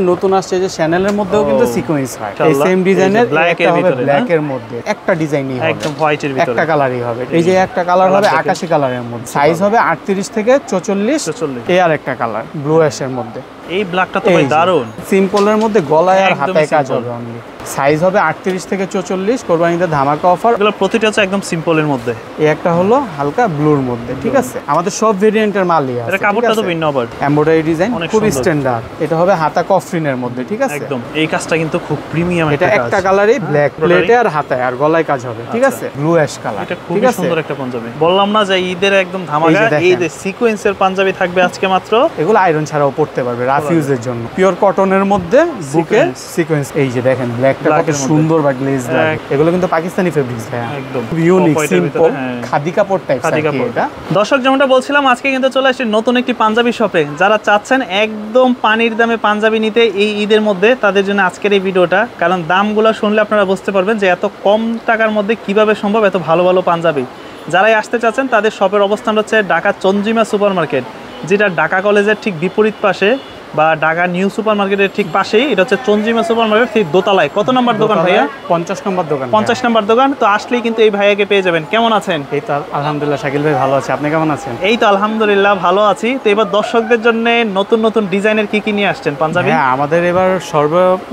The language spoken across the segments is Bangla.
নতুন আসছে যে চ্যানেলের মধ্যেও কিন্তু সিকোয়েন্স হয় এই সেম ডিজাইনের একটা হবে ব্ল্যাক এর মধ্যে একটা ডিজাইনই হবে একদম হোয়াইটের ভিতরে একটা কালারই হবে এই যে একটা কালার হবে আকাশী কালারের মধ্যে সাইজ হবে 38 থেকে 44 এই আর একটা কালার ব্লু অ্যাশের মধ্যে এই ব্ল্যাকটা তো ভাই দারুন সিম্পলের মধ্যে গলায় আর হাতায় কাজ হবে অনলি সাইজ হবে 38 থেকে 44 কোরবানিতে ধামাকা অফার এগুলো প্রতিটা হচ্ছে একদম সিম্পলের মধ্যে এই একটা হলো হালকা ব্লুর মধ্যে ঠিক আছে আমাদের সব ভেরিয়েন্টের মালই আছে এটা কাপড়টা তো ভিন্ন আবার এমব্রয়ডারি ডিজাইন খুব স্ট্যান্ডার্ড এটা হবে হাতা কফরিনের মধ্যে ঠিক আছে একদম এই কাজটা কিন্তু খুব প্রিমিয়াম এটা একটা কালারই ব্ল্যাক প্লেটে আর হাতায় আর গলায় কাজ হবে ঠিক আছে ব্লু অ্যাশ কালার এটা খুব সুন্দর একটা পাঞ্জাবি বললাম না যে ঈদের একদম ধামাকা এই যে সিকোয়েন্সের পাঞ্জাবি থাকবে আজকে মাত্র এগুলো আয়রন ছাড়াও পড়তে পারবে রাফ ইউজের জন্য পিওর কটনের মধ্যে বুকে সিকোয়েন্স এই যে দেখেন ব্ল্যাকটা কত সুন্দর বা গ্লেজ লাগে এগুলো কিন্তু পাকিস্তানি ফেব্রিক্স ভাই একদম ইউনিক সিম্পল খাদি কাপড় টাইপ খাদি কাপড় এটা দর্শক যেমনটা বলছিলাম আজকে কিন্তু চলে আসছে নতুন একটি পাঞ্জাবি শপে যারা চাচ্ছেন একদম পানির দামে পাঞ্জাবি নিতে এই ঈদের মধ্যে তাদের জন্য আজকের এই ভিডিওটা কারণ দামগুলো শুনলে আপনারা বুঝতে পারবেন যে এত কম টাকার মধ্যে কিভাবে সম্ভব এত ভালো ভালো পাঞ্জাবি যারাই আসতে চাচ্ছেন তাদের শপের অবস্থান হচ্ছে ঢাকা চঞ্জিমা সুপার মার্কেট যেটা ঢাকা কলেজের ঠিক বিপরীত পাশে বা ঢাকা নিউ সুপার মার্কেটের ঠিক পাশেই এটা হচ্ছে চঞ্জিমা সুপার মার্কেট ঠিক দোতলায় কত নাম্বার দোকান ভাইয়া 50 নম্বর দোকান 50 নাম্বার দোকান তো আসলেই কিন্তু এই ভাইয়াকে পেয়ে যাবেন কেমন আছেন এই তো আলহামদুলিল্লাহ শাকিল ভাই ভালো আছি আপনি কেমন আছেন এই তো আলহামদুলিল্লাহ ভালো আছি তো এবার দর্শকদের জন্য নতুন নতুন ডিজাইনের কি নিয়ে আসছেন পাঞ্জাবি হ্যাঁ আমাদের এবার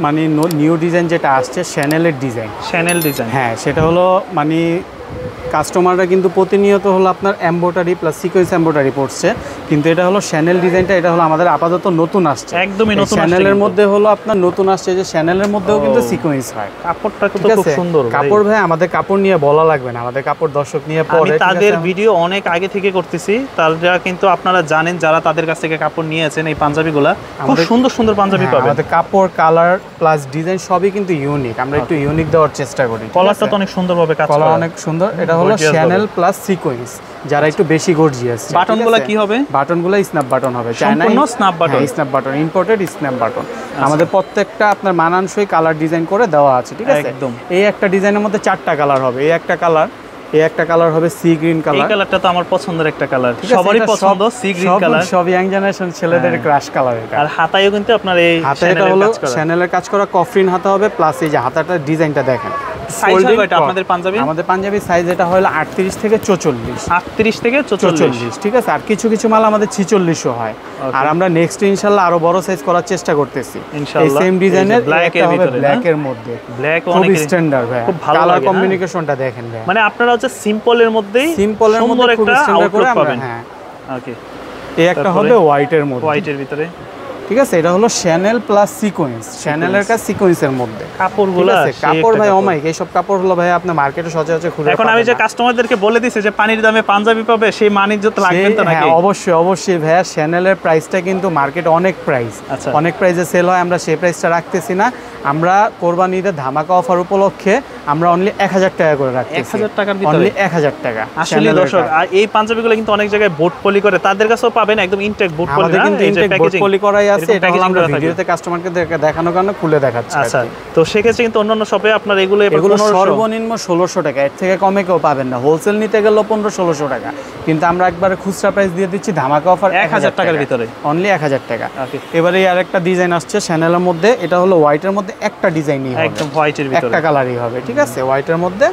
মানে নিউ ডিজাইন যেটা আসছে শ্যানেলের ডিজাইন হ্যাঁ সেটা হলো মানে কাস্টমাররা কিন্তু প্রতিনিয়ত হলো আপনার এমব্রয়ডারি প্লাস সিকোয়েন্স এমব্রয়ডারি পড়ছে কিন্তু এটা হলো শ্যানেল ডিজাইনটা এটা হলো আমাদের আপাতত নতুন আসছে একদমই নতুন শ্যানেলের মধ্যে হলো আপনার নতুন আসছে যে শ্যানেলের মধ্যেও কিন্তু সিকোয়েন্স হয় কাপড়টা কত খুব সুন্দর কাপড় ভাই আমাদের কাপড় নিয়ে বলা লাগবে না আমাদের কাপড় দর্শক নিয়ে পরে আমি তাদের ভিডিও অনেক আগে থেকে করতেছি তারা কিন্তু আপনারা জানেন যারা তাদের কাছ থেকে কাপড় নিয়েছেন এই পাঞ্জাবিগুলা খুব সুন্দর সুন্দর পাঞ্জাবি পাবেন আমাদের কাপড় কালার প্লাস ডিজাইন সবই কিন্তু ইউনিক আমরা একটু ইউনিক দেওয়ার চেষ্টা করি কলারটা তো অনেক সুন্দরভাবে কাজ করা অনেক সুন্দর এটা হলো শ্যানেল প্লাস সিকোয়েন্স যারা একটু বেশি গর্জিয়াস বাটনগুলো কি হবে বাটনগুলো স্ন্যাপ বাটন হবে সম্পূর্ণ snap button snap button imported snap button আমাদের প্রত্যেকটা আপনার মানানসই কালার ডিজাইন করে দেওয়া আছে ঠিক আছে একদম এই একটা ডিজাইনের মধ্যে 4টা কালার হবে এই একটা কালার হবে সি গ্রিন কালার এই কালারটা তো আমার পছন্দের একটা কালার সবারই পছন্দ সি গ্রিন কালার সব ইয়াং জেনারেশন ছেলেদের ক্রাশ কালার এটা আর হাতায়ও কিন্তু আপনার এই হাতাটা হলো শ্যানেলের কাজ করা কফরিন হাতা হবে প্লাস এই যে হাতাটার ডিজাইনটা দেখেন সাইজ হবে এটা আমাদের পাঞ্জাবি সাইজ এটা হলো 38 থেকে 44 38 থেকে 44 ঠিক আছে আর কিছু কিছু মাল আমাদের 46ও হয় আর আমরা নেক্সট ইনশাআল্লাহ আরো বড় সাইজ করার চেষ্টা করতেছি এই সেম ডিজাইনের ব্ল্যাক এর মধ্যে ব্ল্যাক অনেক স্ট্যান্ডার্ড ভাই কালার কম্বিনেশনটা দেখেন ভাই মানে আপনারা হচ্ছে সিম্পলের মধ্যেই সুন্দর একটা আউটলুক পাবেন হ্যাঁ ওকে এই একটা হবে হোয়াইটের ভিতরে ঠিক আছে এটা হলো শ্যানেল প্লাস সিকোয়েন্স শ্যানেলের কাজ সিকোয়েন্সের মধ্যে কাপড়গুলো কাপড় ভাই অমাইক এই সব কাপড় হলো ভাই আপনি মার্কেটে সচরাচর খুঁজে এখন আমি যে কাস্টমারদেরকে বলে দিছি যে পানির দামে পাঞ্জাবি পাবে সেই মানিজ্য তো লাগবেন তো নাকি হ্যাঁ অবশ্যই ভাই শ্যানেলের প্রাইসটা কিন্তু মার্কেটে অনেক প্রাইস অনেক প্রাইসে সেল হয় আমরা সেই প্রাইসটা রাখতেছি না আমরা কোরবানিতে ধামাকা অফার উপলক্ষে আমরা অনলি 1000 টাকা করে রাখতেছি 1000 টাকার ভিতরে অনলি 1000 টাকা আসলে দর্শক আর এই পাঞ্জাবিগুলো কিন্তু অনেক জায়গায় বোট পলি করে তাদের কাছেও পাবেন একদম ইনটেক বোট পলি না কিন্তু ইনটেক বোট পলি করাই আছে এটা হলো আমরা ভিডিওতে কাস্টমারকে দেখানোর জন্য খুলে দেখাচ্ছি আচ্ছা তো সেক্ষেত্রে কিন্তু অন্যান্য শপে আপনার এগুলো সর্বনিম্ন 1600 টাকা এর থেকে কমে কেউ পাবেন না হোলসেল নিতে গেলে 1500-1600 টাকা কিন্তু আমরা একবারে খুচরা প্রাইস দিয়ে দিচ্ছি ধামাকা অফার 1000 টাকার ভিতরে অনলি 1000 টাকা এবারে আরেকটা ডিজাইন আসছে শ্যানেলের মধ্যে এটা হলো হোয়াইটের মধ্যে একটা ডিজাইনই হবে একদম হোয়াইটের ভিতরে একটা কালারই হবে ঠিক আছে হোয়াইটের মধ্যে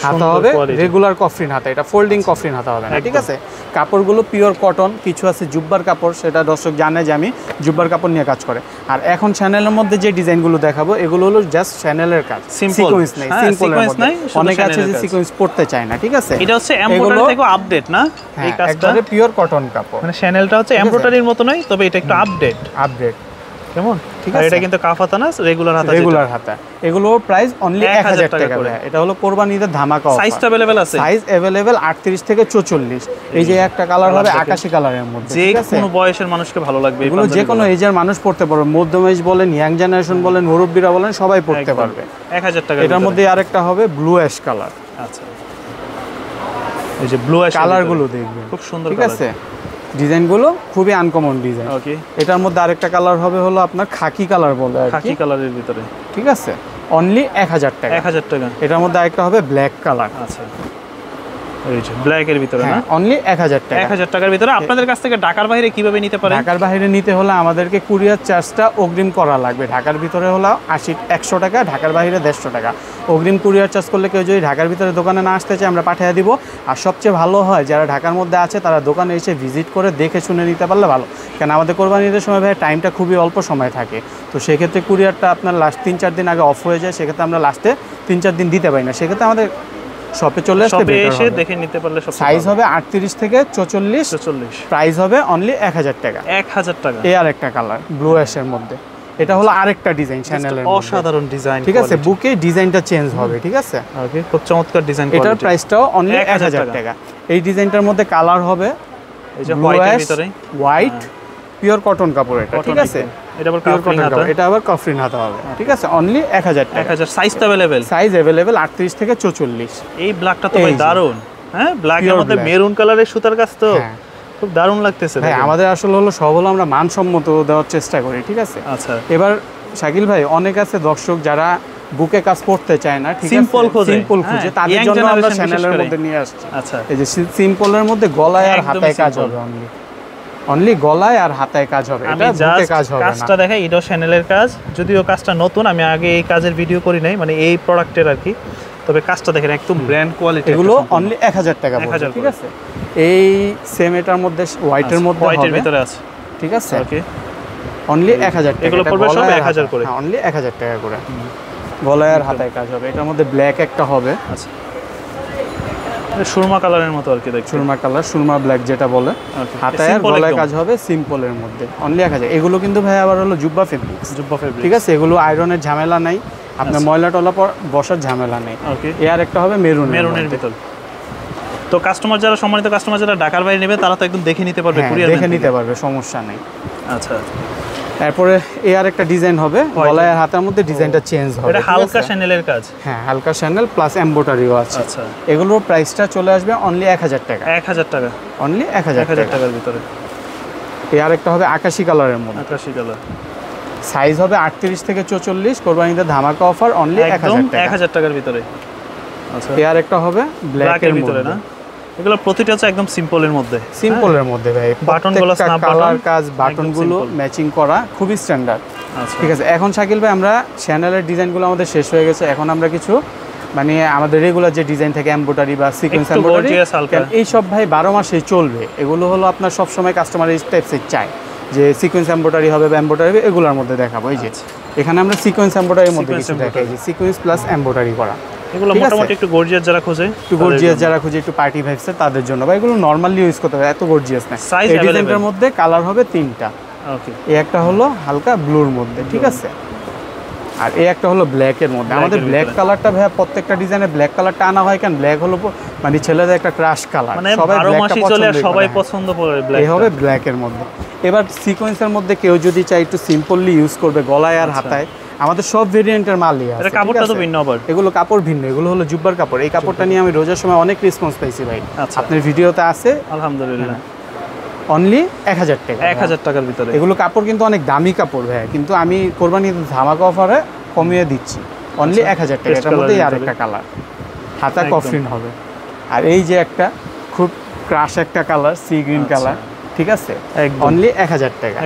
হাতা হবে রেগুলার কফরিন হাতা এটা ফোল্ডিং কফরিন হাতা হবে না ঠিক আছে কাপড়গুলো পিওর কটন কিছু আছে জুব্বার কাপড় সেটা দর্শক জানে যে আমি জুব্বার কাপড় নিয়ে কাজ করে আর এখন চ্যানেলের মধ্যে যে ডিজাইনগুলো দেখাবো এগুলো হলো জাস্ট চ্যানেলের কাজ সিকোয়েন্স নাই সিম্পলের মধ্যে অনেক আছে যে সিকোয়েন্স পড়তে চায় না ঠিক আছে এটা হচ্ছে এমব্রয়ডারি থেকে আপডেট না এই কাজটা একবারে পিওর কটন কাপড় মানে চ্যানেলটা হচ্ছে এমব্রয়ডারির মতো নয় তবে এটা একটু আপডেট কেমন ঠিক আছে এটা কিন্তু কাফ হাতা না রেগুলার হাতা এগুলো প্রাইস অনলি 1000 টাকা করে এটা হলো কোরবানিতে ধামাকা অফার সাইজ अवेलेबल আছে সাইজ अवेलेबल 38 থেকে 44 এই যে একটা কালার হবে আকাশী কালারের মধ্যে যে কোনো বয়সের মানুষকে ভালো লাগবে এগুলো যে কোনো এজের মানুষ পড়তে পারবে মধ্যম এজ বলেন ইয়াং জেনারেশন বলেন মুরব্বিরা বলেন সবাই পড়তে পারবে 1000 টাকা এটার মধ্যে আরেকটা হবে ব্লু অ্যাশ কালার আচ্ছা এই যে ব্লু অ্যাশ কালারগুলো দেখবেন খুব সুন্দর ঠিক আছে ডিজাইনগুলো খুবই আনকমন ডিজাইন ওকে এটার মধ্যে আরেকটা কালার হবে হলো আপনার খাকি কালার বলে আর কি খাকি কালারের ভিতরে ঠিক আছে অনলি 1000 টাকা 1000 টাকা এটার মধ্যে আরেকটা হবে ব্ল্যাক কালার আচ্ছা এই যে ব্ল্যাক এর ভিতরে না, অনলি 1000 টাকা। 1000 টাকার ভিতরে। আপনাদের কাছ থেকে ঢাকার বাইরে কিভাবে নিতে পারে? ঢাকার বাইরে নিতে হলে আমাদেরকে কুরিয়ার চার্জটা অগ্রিম করা লাগবে। ঢাকার ভিতরে হলো 100 টাকা, ঢাকার বাইরে 150 টাকা অগ্রিম কুরিয়ার চার্জ করলে। কেউ যদি ঢাকার ভিতরে দোকানে না আসতে চায় আমরা পাঠিয়ে দিব। আর সবচেয়ে ভালো হয় যারা ঢাকার মধ্যে আছে তারা দোকানে এসে ভিজিট করে দেখে শুনে নিতে পারলে ভালো, কেন আমাদের কোরবানি ঈদের সময় ভাই টাইমটা খুবই অল্প সময় থাকে। তো সেক্ষেত্রে কুরিয়ারটা আপনার লাস্ট 3-4 দিন আগে অফ হয়ে যায়, সেক্ষেত্রে আমরা লাস্টে 3-4 দিন দিতে পারি না। সেক্ষেত্রে আমাদের শপে চলে আসতে এসে দেখে নিতে পারলে সব। সাইজ হবে 38 থেকে 44, প্রাইস হবে অনলি 1000 টাকা। 1000 টাকা। এই আরেকটা কালার ব্লু অ্যাশের মধ্যে, এটা হলো আরেকটা ডিজাইন চ্যানেলের অসাধারণ ডিজাইন, ঠিক আছে। বুকে ডিজাইনটা চেঞ্জ হবে, ঠিক আছে। ওকে, খুব চমৎকার ডিজাইন। এটার প্রাইসটাও অনলি 1000 টাকা। এই ডিজাইনটার মধ্যে কালার হবে এই যে হোয়াইটের ভিতরে, হোয়াইট পিওর কটন কাপড় এটা, ঠিক আছে। এটা আবার কাফরিং হাতা, এটা আবার কাফরিন হাতা হবে, ঠিক আছে। অনলি 1000 টাকা। 1000। সাইজ তো अवेलेबल, সাইজ अवेलेबल 38 থেকে 44। এই ব্ল্যাকটা তো ভাই দারুন, হ্যাঁ ব্ল্যাকের মধ্যে মেরুন কালারের সুতার কাজ তো খুব দারুণ লাগতেছে ভাই। আমাদের আসলে হলো সব হলো আমরা মানসম্মত দেওয়ার চেষ্টা করি, ঠিক আছে। আচ্ছা, এবার শাকিল ভাই অনেক আছে দর্শক যারা বুকে কাজ করতে চায় না, ঠিক আছে, সিম্পল খুঁজে, তাদের জন্য আমরা চ্যানেলের মধ্যে নিয়ে আসছি। আচ্ছা, এই যে সিম্পলের মধ্যে গলায় আর হাতায় কাজ হবে, অনলি গলায় আর হাতায় কাজ হবে, এটা বুকে কাজ হবে না। কাজটা দেখে এটা চ্যানেলের কাজ, যদিও কাজটা নতুন, আমি আগে এই কাজের ভিডিও করি নাই, মানে এই প্রোডাক্টের আর কি। তবে কাজটা দেখেন একদম ব্র্যান্ড কোয়ালিটি। এগুলো অনলি 1000 টাকা পড়বে, ঠিক আছে। এই সেম এটার মধ্যে হোয়াইটের মধ্যে হবে, হোয়াইটের ভিতরে আছে, ঠিক আছে। ওকে, অনলি 1000 টাকা। এগুলো পড়বে সব 1000 করে, হ্যাঁ অনলি 1000 টাকা করে। গলায় আর হাতায় কাজ হবে। এটার মধ্যে ব্ল্যাক একটা হবে, আচ্ছা, সুরমা কালারের মতো আর কি, দেখুন সুরমা কালার, সুরমা ব্ল্যাক যেটা বলে। হাতায় আর গলায় কাজ হবে সিম্পলের মধ্যে, অনলি 1000। এগুলো কিন্তু ভাই আবার হলো জুব্বা ফেব্রিক, ঠিক আছে। এগুলো আয়রনের ঝামেলা নাই, আপনার ময়লা টলা বসার ঝামেলা নেই। ওকে, এর একটা হবে মেরুনের ভিতর। তো কাস্টমার যারা, সম্মানিত কাস্টমার যারা ঢাকার বাইরে নেবে তারা তো একদম দেখে নিতে পারবে, কুরিয়ার দেখে নিতে পারবে, সমস্যা নেই। আচ্ছা, তারপরে আর একটা ডিজাইন হবে, গলায় আর হাতার মধ্যে ডিজাইনটা চেঞ্জ হবে। এটা হালকা শ্যানেলের কাজ, হ্যাঁ হালকা শ্যানেল প্লাস এমব্রয়ডারিও আছে। আচ্ছা, এগুলোর প্রাইসটা চলে আসবে অনলি 1000 টাকা। 1000 টাকা, অনলি 1000 টাকার ভিতরে। আর একটা হবে আকাশি কালারের মধ্যে, আকাশি কালার, সাইজ হবে 38 থেকে 44। কোরবানিতে ধামাকা অফার, অনলি 1000 টাকা। 1000 টাকার ভিতরে। আচ্ছা, আর একটা হবে ব্ল্যাকের ভিতরে না, এগুলো প্রতিটা হচ্ছে একদম সিম্পলের মধ্যে, সিম্পলের মধ্যে ভাই। বাটনগুলো স্ন্যাপ কালার কাজ, বাটনগুলো ম্যাচিং করা, খুবই স্ট্যান্ডার্ড। আচ্ছা, ঠিক আছে। এখন শাকিল ভাই আমরা চ্যানেলের ডিজাইনগুলো আমাদের শেষ হয়ে গেছে, এখন আমরা কিছু মানে আমাদের রেগুলার যে ডিজাইন থাকে এমব্রয়ডারি বা সিকোয়েন্স এমব্রয়ডারি, এই সব ভাই 12 মাসেই চলবে। এগুলো হলো আপনার সব সময় কাস্টমার এই টাইপসের চায় যে সিকোয়েন্স এমব্রয়ডারি হবে বা এমব্রয়ডারি, এগুলোর মধ্যে দেখাবো। এই যে এখানে আমরা সিকোয়েন্স এমব্রয়ডারির মধ্যে কিছু দেখাই, যে সিকোয়েন্স প্লাস এমব্রয়ডারি করা। এগুলো মোটামুটি একটু গর্জিয়াস যারা খোঁজে, একটু পার্টি ভাইবসের তাদের জন্য, বা এগুলো নরমালি ইউজ করতে হবে, এত গর্জিয়াস না। এই ডিজাইনটার মধ্যে কালার হবে 3টা। ওকে, এই একটা হলো হালকা ব্লুর মধ্যে, ঠিক আছে। আর এই একটা হলো ব্ল্যাকের মধ্যে। আমাদের ব্ল্যাক কালারটা ভাইয়া প্রত্যেকটা ডিজাইনে ব্ল্যাক কালারটা আনা হয়, কারণ ব্ল্যাক হলো মানে ছেলেদের একটা ক্রাশ কালার, সবাই সবাই পছন্দ করে ব্ল্যাক। এই হবে ব্ল্যাকের মধ্যে। এবার সিকোয়েন্সের মধ্যে কেউ যদি চায় একটু সিম্পলি ইউজ করবে গলায় আর হাতায়, আমাদের সব ভেরিয়েন্টের মালই আছে। এটা কাপড়টা তো ভিন্ন, আবার এগুলো কাপড় ভিন্ন, এগুলো হলো জুব্বার কাপড়। এই কাপড়টা নিয়ে আমি রোজার সময় অনেক রেসপন্স পাইছি ভাই, আপনার ভিডিওতে আছে আলহামদুলিল্লাহ। অনলি 1000 টাকা, 1000 টাকার ভিতরে। এগুলো কাপড় কিন্তু অনেক দামি কাপড় ভাই, কিন্তু আমি কোরবানির ধামাকা অফারে কমিয়ে দিচ্ছি, অনলি 1000 টাকা। এটার মধ্যে আরেকটা কালার, হাতা কফরিন হবে। আর এই যে একটা খুব ক্রাশ একটা কালার, সি গ্রিন কালার, ঠিক আছে, অনলি 1000 টাকা।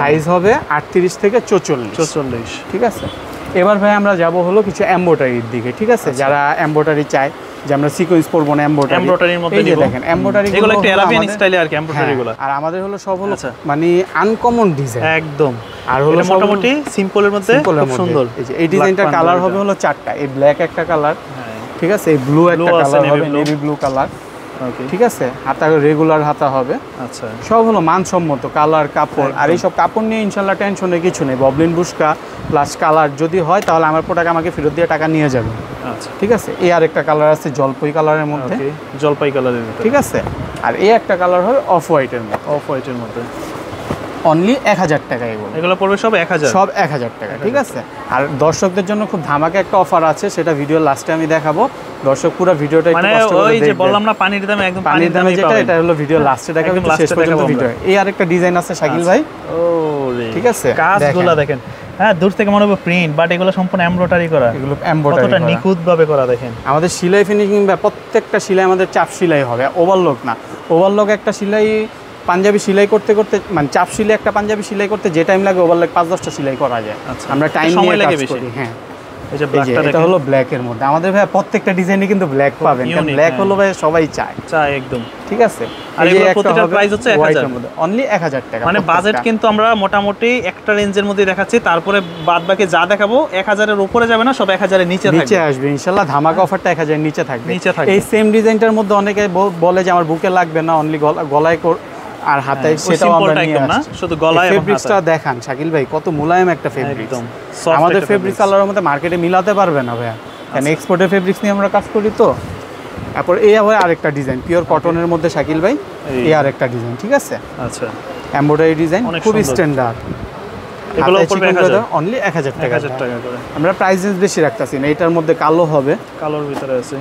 সাইজ হবে 38 থেকে 44, ঠিক আছে। এবার ভাই আমরা যাব হলো কিছু এমব্রয়ডারির দিকে, ঠিক আছে। যারা এমব্রয়ডারি চায় যে আমরা সিকোয়েন্স করব না, এমব্রয়ডারির মধ্যে দেখেন এমব্রয়ডারি এগুলো একটু আরাবিয়ান স্টাইলে আর কি এমব্রয়ডারিগুলো। আর আমাদের হলো সব হলো মানে আনকমন ডিজাইন একদম। আর হলো মোটামুটি সিম্পলের মধ্যে খুব সুন্দর। এই ডিজাইনটার কালার হবে হলো 4টা। এই ব্ল্যাক একটা কালার, ঠিক আছে, এই ব্লু একটা কালার হবে, নেভি ব্লু কালার, ঠিক আছে। হাতা রেগুলার হাতা হবে। আচ্ছা, সব হলো মানসম্মত কালার, কাপড়। আর এই সব কাপড় নিয়ে ইনশাল্লাহ টেনশনের কিছু নেই। ববলিন বুশকা প্লাস কালার যদি হয় তাহলে আমার প্রোডাক্ট আমাকে ফেরত দিয়ে টাকা নিয়ে যাবে। আচ্ছা, ঠিক আছে। এই আরেকটা কালার আছে জলপাই কালারের মধ্যে, জলপাই কালারের মধ্যে, ঠিক আছে। আর এই একটা কালার হবে অফ হোয়াইটের মধ্যে, অনলি 1000 টাকা। এগুলো পড়বে সব 1000 টাকা, ঠিক আছে। আর দর্শকদের জন্য খুব ধামাকা একটা অফার আছে, সেটা ভিডিও লাস্টে আমি দেখাবো। দর্শক পুরো ভিডিওটা একটু কষ্ট করে দেখবেন। ওই যে বললাম না পানির দামে, একদম পানির দামে যেটা, এটা হলো ভিডিও লাস্টে দেখাবো, শেষ পর্যন্ত ভিডিও। এই আরেকটা ডিজাইন আছে শাকিল ভাই, ঠিক আছে। কাজগুলো দেখেন, হ্যাঁ দূর থেকে মনে হবে প্রিন্ট, বাট এগুলো সম্পূর্ণ এমব্রয়ডারি করা, এগুলো এমব্রয়ডারি কতটা নিখুঁতভাবে করা দেখেন। আমাদের সেলাই ফিনিশিং বা প্রত্যেকটা সেলাই আমাদের চাপ সেলাই হবে, ওভারলক না। ওভারলক একটা সেলাই পাঞ্জাবি সেলাই করতে মানে চাপ সেলাই একটা পাঞ্জাবি সেলাই করতে যে টাইম লাগে ওভারলক 5-10টা সেলাই করা যায়। আমরা টাইম নিয়ে কাজ করি। হ্যাঁ এই যে ব্ল্যাকটা এটা হলো ব্ল্যাক এর মধ্যে আমাদের ভাই প্রত্যেকটা ডিজাইনে কিন্তু ব্ল্যাক পাবেন, কারণ ব্ল্যাক হলো ভাই সবাই চায় একদম। ঠিক আছে, আর এগুলোর প্রতিটা প্রাইস হচ্ছে 1000 এর মধ্যে, অনলি 1000 টাকা। মানে বাজেট কিন্তু আমরা মোটামুটি একটা রেঞ্জের মধ্যে দেখাচ্ছি, তারপরে বাদ বাকি যা দেখাবো 1000 এর উপরে যাবে না, সব 1000 এর নিচে আসবে ইনশাআল্লাহ। ধামাকা অফারটা 1000 এর নিচে থাকবে। এই সেম ডিজাইনটার মধ্যে অনেকে বলে যে আমার বুকে লাগবে না, অনলি গলায় আর হাতে, সেটাও আমরা নিয়ে আসছি। শুধু গলায় এবং ফেব্রিক্সটা দেখান শাকিল ভাই, কত মুলায়েম একটা ফেব্রিক। আমাদের ফেব্রিক কালারের মধ্যে মার্কেটে মিলাতে পারবে না ভাইয়া, কারণ এক্সপোর্টের ফেব্রিক্স নিয়ে আমরা কাজ করি তো। তারপর এই আবার আরেকটা ডিজাইন পিওর কটনের মধ্যে শাকিল ভাই, এই আরেকটা ডিজাইন। ঠিক আছে, আচ্ছা এমব্রয়ডারি ডিজাইন, খুব স্ট্যান্ডার্ড। এগুলো পড়বে 1000, অনলি 1000 টাকা করে। আমরা প্রাইস রেঞ্জ বেশি রাখতাছি না, এটার মধ্যে কালো হবে, কালোর ভিতরে আছে।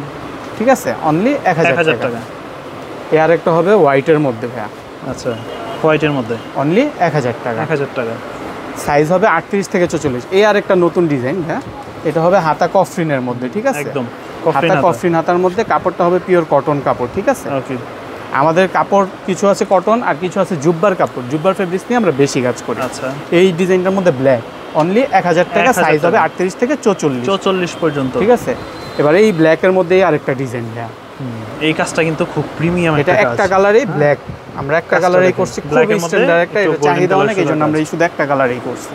ঠিক আছে, অনলি 1000 টাকা। এই আরেকটা হবে হোয়াইটের মধ্যে ভাইয়া, আচ্ছা হোয়াইটের মধ্যে অনলি 1000 টাকা। 1000 টাকা। সাইজ হবে 38 থেকে 44। এই আরেকটা নতুন ডিজাইন ভাইয়া, এটা হবে হাতা কফরিনের মধ্যে। ঠিক আছে, একদম হাতা কফরিন, হাতার মধ্যে কাপড়টা হবে পিওর কটন কাপড়। ঠিক আছে, ওকে। আমাদের কাপড় কিছু আছে কটন আর কিছু আছে জুব্বার কাপড়, জুব্বার ফেব্রিক্স নিয়ে আমরা বেশি কাজ করি। আচ্ছা, এই ডিজাইনটার মধ্যে ব্ল্যাক, অনলি 1000 টাকা। সাইজ হবে 38 থেকে 44 পর্যন্ত। ঠিক আছে, এবার এই ব্ল্যাকের মধ্যে আরেকটা ডিজাইন ভাইয়া, এই কাজটা কিন্তু খুব প্রিমিয়াম। এটা একটা কালারেই ব্ল্যাক, আমরা একটা কালারেই করছি, খুব স্ট্যান্ডার্ড একটা, এটা চাহিদা অনেক, এইজন্য আমরা শুধু একটা কালারেই করছি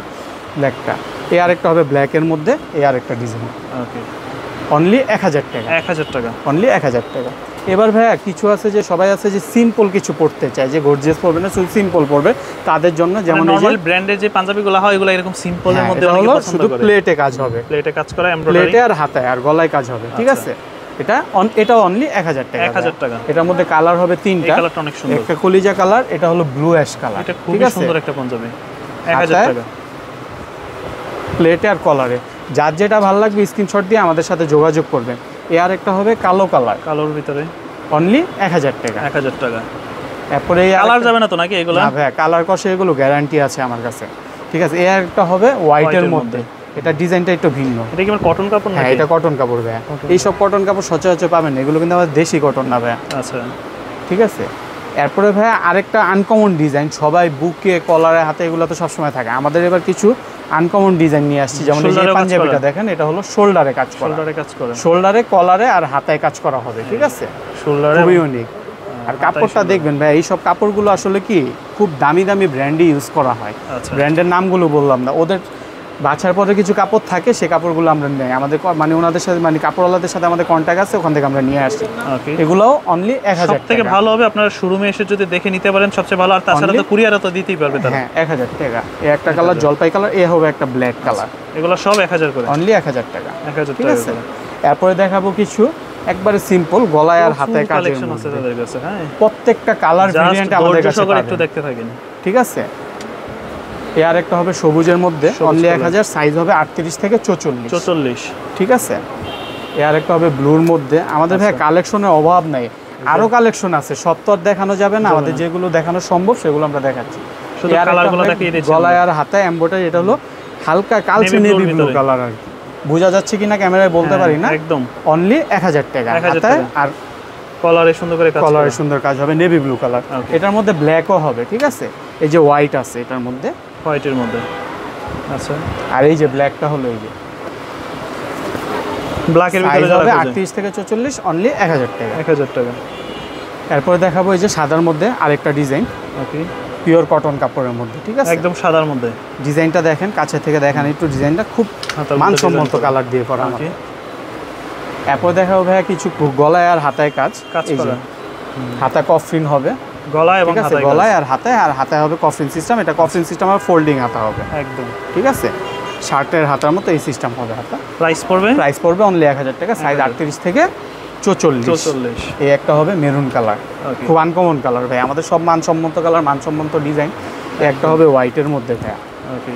ব্ল্যাকটা। এই আরেকটা হবে ব্ল্যাকের মধ্যে, এই আরেকটা ডিজাইন, ওকে, অনলি 1000 টাকা। 1000 টাকা, অনলি 1000 টাকা। এবার ভাইয়া কিছু আছে যে সবাই আছে যে সিম্পল কিছু পড়তে চায়, যে গর্জিয়াস পড়বে না, শুধু সিম্পল পড়বে, তাদের জন্য যেমন নরমাল ব্র্যান্ডের যে পাঞ্জাবিগুলো হয় এগুলো এরকম সিম্পলের মধ্যে অনেকে পছন্দ করে। শুধু প্লেটে কাজ হবে, প্লেটে কাজ করা, এমব্রয়ডারি, প্লেটে আর হাতায় আর গলায় কাজ হবে। ঠিক আছে, এটা অনলি 1000 টাকা। 1000 টাকা। এটার মধ্যে কালার হবে 3টা, কালারটা অনেক সুন্দর, একটা কলিজা কালার, এটা হলো ব্লু অ্যাশ কালার। এটা খুব সুন্দর একটা পাঞ্জাবি, 1000 টাকা। প্লেটে আর কলারে যার যেটা ভালো লাগবে স্ক্রিনশট দিয়ে আমাদের সাথে যোগাযোগ করবেন। আর একটা হবে কালো কালার, কালোর ভিতরে, অনলি 1000 টাকা। 1000 টাকা। তারপরে কালার যাবে না তো নাকি এগুলো? না ভাই, কালার কষে এগুলো গ্যারান্টি আছে আমার কাছে। ঠিক আছে, আর একটা হবে হোয়াইটের মধ্যে, এটা ডিজাইনটা একটু ভিন্ন। এটা কি কটন কাপড়? হ্যাঁ, এটা কটন কাপড় ভাই। এই সব কটন কাপড় সচরাচর পাবেন, এগুলো কিন্তু আমাদের দেশি কটন না ভাই। আচ্ছা, ঠিক আছে। এরপরে ভাই আরেকটা আনকমন ডিজাইন, সবাই বুকে কলারে হাতে এগুলো তো সবসময় থাকে, আমাদের এবার কিছু আনকমন ডিজাইন নিয়ে আসছি। যেমন এই যে পাঞ্জাবিটা দেখেন, এটা হলো শোল্ডারে কাজ করা, শোল্ডারে কলারে আর হাতায় কাজ করা হবে। ঠিক আছে, শোল্ডারে, খুবই ইউনিক। আর কাপড়টা দেখবেন ভাই, এই সব কাপড়গুলো আসলে কি খুব দামি দামি ব্র্যান্ডে ইউজ করা হয়। ব্র্যান্ডের নামগুলো বললাম না, ওদের বাছার পরে কিছু কাপড় থাকে, সেই কাপড়গুলো আমরা নেই, আমাদের মানে ওনাদের সাথে মানে কাপড়ওয়ালাদের সাথে আমাদের কন্ট্যাক্ট আছে, ওখান থেকে আমরা নিয়ে আসি। এগুলোও অনলি 1000 টাকা। থেকে ভালো হবে আপনারা শোরুমে এসে যদি দেখে নিতে পারেন সবচেয়ে ভালো, আর তাছাড়া তো কুরিয়ারে তো দিতেই পারবে তারা। হ্যাঁ, 1000 টাকা। এই একটা কালার জলপাই কালার, এ হবে একটা ব্ল্যাক কালার, এগুলো সব 1000 করে, অনলি 1000 টাকা। 1000 ঠিক আছে, এরপরে দেখাবো কিছু একবারে সিম্পল গলায় আর হাতে কাজের মধ্যে। হ্যাঁ, প্রত্যেকটা কালার ভেরিয়েন্ট আমাদের কাছে পাবেন, একটু দেখতে থাকেন। ঠিক আছে, আর একটা হবে সবুজের মধ্যে, অনলি 1000। সাইজ হবে 38 থেকে 44। ঠিক আছে, আর একটা হবে ব্লুর মধ্যে। আমাদের ভাই কালেকশনের অভাব নাই, আরো কালেকশন আছে, সব তো আর দেখানো যাবে না, আমাদের যেগুলো দেখানো সম্ভব সেগুলো আমরা দেখাচ্ছি। গলায় আর হাতায় এমব্রয়ডারি, এটা হলো হালকা কালচে নেভি ব্লু কালার, আর বোঝা যাচ্ছে কিনা ক্যামেরায় বলতে পারি না। একদম অনলি 1000 টাকা। হাতায় আর কলারে সুন্দর করে কাজ, কলারে সুন্দর কাজ হবে, নেভি ব্লু কালার। এটার মধ্যে ব্ল্যাকও হবে। ঠিক আছে, এই যে হোয়াইট আছে এটার মধ্যে, হোয়াইটের মধ্যে। আচ্ছা, আর এই যে ব্ল্যাকটা হলো এই যে ব্ল্যাকের ভিতরে হবে 38 থেকে 44, অনলি 1000 টাকা। 1000 টাকা। এরপর দেখাবো এই যে সাদার মধ্যে আরেকটা ডিজাইন, ওকে, পিওর কটন কাপড়ের মধ্যে। ঠিক আছে, একদম সাদার মধ্যে। ডিজাইনটা দেখেন, কাছে থেকে দেখেন একটু, ডিজাইনটা খুব মানসম্মত কালার দিয়ে করা আছে। এরপর দেখাবো ভাইয়া কিছু গলায় আর হাতায় কাজ করা, হাতা কফরিন হবে গলায় এবং হাতায়, গলায় আর হাতায় হবে কফরিন সিস্টেম। এটা কফরিন সিস্টেম আর ফোল্ডিং হাতা হবে একদম। ঠিক আছে, শার্টের হাতার মতো এই সিস্টেম হবে হাতা। প্রাইস পড়বে অনলি 1000 টাকা। সাইজ 38 থেকে 44। এই একটা হবে মেরুন কালার, খুব আনকমন কালার ভাই, আমাদের সব মানসম্মত কালার, মানসম্মত ডিজাইন। একটা হবে হোয়াইটের মধ্যে ভাইয়া। ওকে,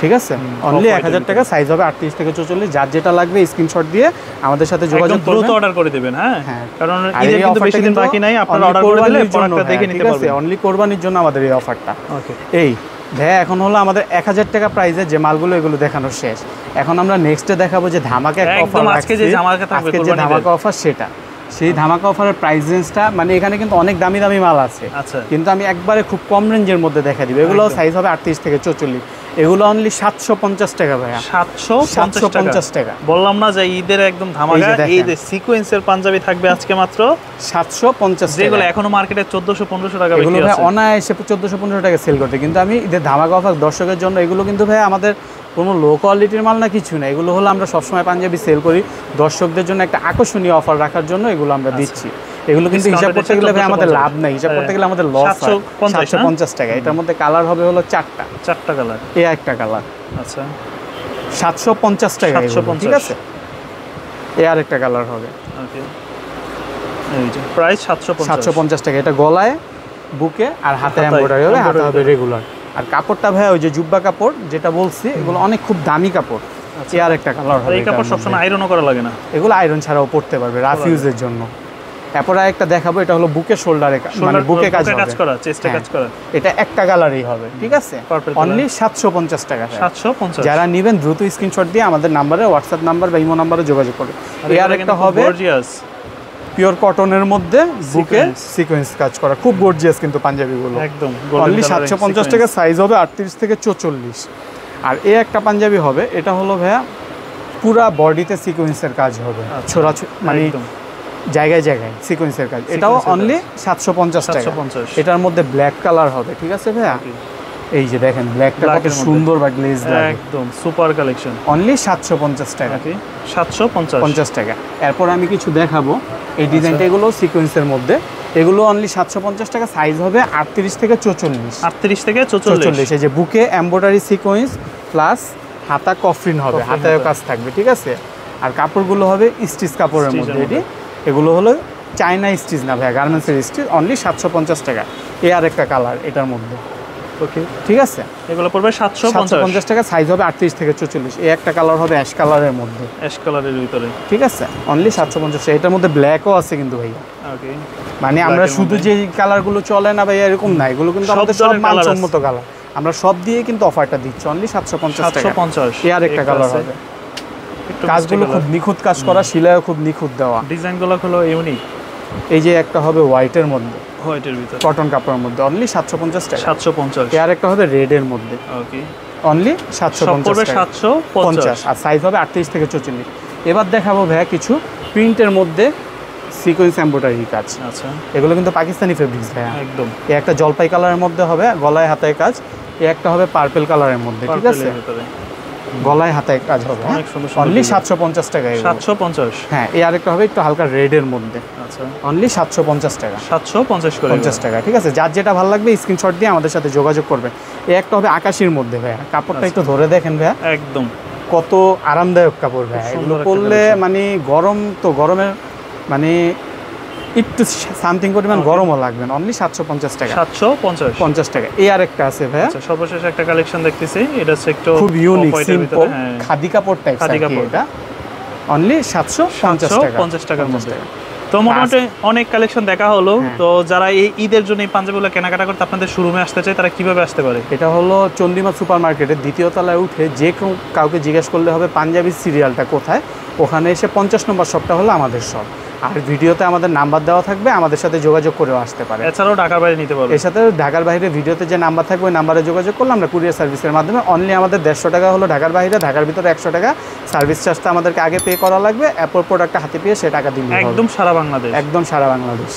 ঠিক আছে, অনলি 1000 টাকা। সাইজ হবে 38 থেকে 44। যার যেটা লাগবে স্ক্রিনশট দিয়ে আমাদের সাথে যোগাযোগ করবেন, দ্রুত অর্ডার করে দিবেন। হ্যাঁ, কারণ ঈদের কিন্তু বেশি দিন বাকি নাই, আপনারা অর্ডার করে দিলে প্রোডাক্টটা দেখে নিতে পারবেন। ঠিক আছে, অনলি কোরবানির জন্য আমাদের এই অফারটা। ওকে, এই ভাইয়া এখন হলো আমাদের 1000 টাকা প্রাইসে যে মালগুলো এগুলো দেখানো শেষ। এখন আমরা নেক্সটে দেখাবো যে ধামাকা একটা অফার আজকে যে ধামাকা থাকবে, আজকে যে ধামাকা অফার সেটা, সেই ধামাকা অফারের প্রাইস রেঞ্জটা মানে এখানে কিন্তু অনেক দামি দামি মাল আছে, কিন্তু আমি একবারে খুব কম রেঞ্জের মধ্যে দেখা দিব। এগুলো সাইজ হবে 38 থেকে 44, এগুলো অনলি 750 টাকা ভাইয়া। 750 টাকা বললাম না যে ঈদের একদম ধামাকা। এই যে সিকোয়েন্সের পাঞ্জাবি থাকবে আজকে মাত্র 750 টাকা, যেগুলো এখনো মার্কেটে 1400-1500 টাকা এগুলো ভাই অনায়াসে 1400-1500 টাকা সেল করতে, কিন্তু আমি ঈদের ধামাকা অফার দর্শকের জন্য এগুলো কিন্তু ভাই আমাদের কোনো লো কোয়ালিটির মাল না, কিছু না। এগুলো হলো আমরা সবসময় পাঞ্জাবি সেল করি দর্শকদের জন্য একটা আকর্ষণীয় অফার রাখার জন্য এগুলো আমরা দিচ্ছি। এগুলো কিন্তু হিসাব করতে গেলে ভাই আমাদের লাভ নাই, হিসাব করতে গেলে আমাদের লস হয়। 750 টাকা। এটার মধ্যে কালার হবে হলো 4টা কালার, এই একটা কালার। আচ্ছা 750 টাকা, ঠিক আছে। এই আরেকটা কালার হবে, ওকে। এই যে প্রাইস 750 টাকা। এটা গলায়, বুকে আর হাতে এমব্রয়ডারি হবে, হাতে হবে রেগুলার। আর কাপড়টা ভাই ওই যে জুব্বা কাপড় যেটা বলছি, এগুলো অনেক খুব দামি কাপড়। এই আরেকটা কালার হবে। এই কাপড় সবসময় আয়রনও করা লাগে না, এগুলো আয়রন ছাড়াও পরতে পারবে রাফ ইউজের জন্য। এরপর আরেকটা দেখাবো, এটা হলো বুকে শোল্ডারে, মানে বুকে কাজ করা, চেস্টে কাজ করা। এটা একটা কালারই হবে, ঠিক আছে। অনলি 750 টাকা। 750। যারা নেবেন দ্রুত স্ক্রিনশট দিয়ে আমাদের নম্বরে, হোয়াটসঅ্যাপ নাম্বার বা ইমো নম্বরে যোগাযোগ করুন। এই আরেকটা হবে পিওর কটনের মধ্যে বুকে সিকোয়েন্স কাজ করা, খুব গর্জিয়াস কিন্তু পাঞ্জাবিগুলো একদম। অনলি 750 টাকা, সাইজ হবে 38 থেকে 44। আর এই একটা পাঞ্জাবি হবে, এটা হলো ভাইয়া পুরা বডিতে সিকোয়েন্সের কাজ হবে, ছোড়া মানে জায়গায় জায়গায় সিকোয়েন্সের কাজ। এটাও অনলি 750 টাকা। এটার মধ্যে ব্ল্যাক কালার হবে, ঠিক আছে ভাইয়া। এই যে দেখেন ব্ল্যাকটা কত সুন্দর বা গ্লেজ লাগে, একদম সুপার কালেকশন। অনলি 750 টাকা। 750 টাকা। এরপর আমি কিছু দেখাবো এই ডিজাইনটা, এগুলো সিকোয়েন্সের মধ্যে, এগুলো অনলি 750 টাকা, সাইজ হবে 38 থেকে 44। 38 থেকে 44। এই যে বুকে এমব্রয়ডারি সিকোয়েন্স প্লাস হাতা কফরিন হবে, হাতায়ও কাজ থাকবে, ঠিক আছে। আর কাপড়গুলো হবে স্টিচ কাপড়ের মধ্যে। এগুলো হলো চায়না স্টিচ না ভাইয়া, গার্মেন্টসের স্টিচ। অনলি 750 টাকা। এই আরেকটা কালার এটার মধ্যে, ওকে, ঠিক আছে। এগুলো পড়বে 750 টাকা, সাইজ হবে 38 থেকে 44। এই একটা কালার হবে অ্যাশ কালারের মধ্যে, অ্যাশ কালারের ভিতরে, ঠিক আছে। অনলি 750 টাকা। এটার মধ্যে ব্ল্যাকও আছে কিন্তু ভাইয়া, ওকে। মানে আমরা শুধু যে কালারগুলো চলে না ভাইয়া এরকম না, এগুলো কিন্তু আমাদের সব মানসম্মত কালার, আমরা সব দিয়ে কিন্তু অফারটা দিচ্ছি। অনলি 750 টাকা। এই আরেকটা কালার হবে, কাজগুলো খুব নিখুঁত কাজ করা, সেলাইও খুব নিখুঁত দেওয়া, ডিজাইনগুলো হলো ইউনিক। এই যে একটা হবে হোয়াইটের মধ্যে, হোয়াইটের ভিতরে কটন কাপড়ের মধ্যে, অনলি 750 টাকা। 750। আর একটা হবে রেডের মধ্যে, ওকে, অনলি 750 টাকা। 750 আর সাইজ হবে 38 থেকে 44। এবার দেখাবো ভাইয়া কিছু প্রিন্টের মধ্যে সিকোয়েন্স এমব্রয়ডারি কাজ। আচ্ছা, এগুলো কিন্তু পাকিস্তানি ফেব্রিক্স ভাইয়া, একদম। এই একটা জলপাই কালারের মধ্যে হবে, গলায় হাতায় কাজ। এই একটা হবে পার্পল কালারের মধ্যে, ঠিক আছে, গলায় হাতায় কাজ হবে। অনলি 750 টাকা। 750। হ্যাঁ, এই আরেকটা হবে একটু হালকা রেডের মধ্যে, আচ্ছা, অনলি 750 টাকা। 750 করে 50 টাকা, ঠিক আছে। যার যেটা ভালো লাগবে স্ক্রিনশট দিয়ে আমাদের সাথে যোগাযোগ করবেন। এই একটা হবে আকাশির মধ্যে ভাইয়া, কাপড়টা একটু ধরে দেখেন ভাইয়া, একদম কত আরামদায়ক কাপড় ভাইয়া। এগুলো পরলে মানে গরম তো গরমের মানে একটু সামথিং পরিমাণ গরমও লাগবে না। অনলি 750 টাকা। 750 টাকা। এই আরেকটা আছে ভাইয়া, আচ্ছা, সর্বশেষ একটা কালেকশন দেখতেছি, এটা হচ্ছে একটু খুব ইউনিক সিম্পল খাদি কাপড় টাইপ, খাদি কাপড়। এটা অনলি 750 টাকার মধ্যে। তো মোটামুটি অনেক কালেকশন দেখা হলো। তো যারা এই ঈদের জন্য এই পাঞ্জাবিগুলো কেনাকাটা করতে আপনাদের শোরুমে আসতে চায়, তারা কিভাবে আসতে পারে? এটা হলো চন্ডিমা সুপার মার্কেটের 2য় তলায় উঠে যে কাউকে জিজ্ঞেস করলে হবে পাঞ্জাবি সিরিয়ালটা কোথায়, ওখানে এসে 50 নম্বর শপটা হলো আমাদের শপ। আর ভিডিওতে আমাদের নাম্বার দেওয়া থাকবে, আমাদের সাথে যোগাযোগ করেও আসতে পারে। এছাড়াও ঢাকার বাইরে নিতে পারবে। এর সাথে ঢাকার বাইরে ভিডিওতে যে নাম্বার থাকবে ওই নাম্বারে যোগাযোগ করলে আমরা কুরিয়ার সার্ভিসের মাধ্যমে, অনলি আমাদের 150 টাকা হলো ঢাকার বাইরে, ঢাকার ভিতরে 100 টাকা সার্ভিস চার্জটা আমাদেরকে আগে পে করা লাগবে। এরপর প্রোডাক্টটা হাতে পেয়ে সে টাকা দিলে একদম সারা বাংলাদেশ, একদম সারা বাংলাদেশ।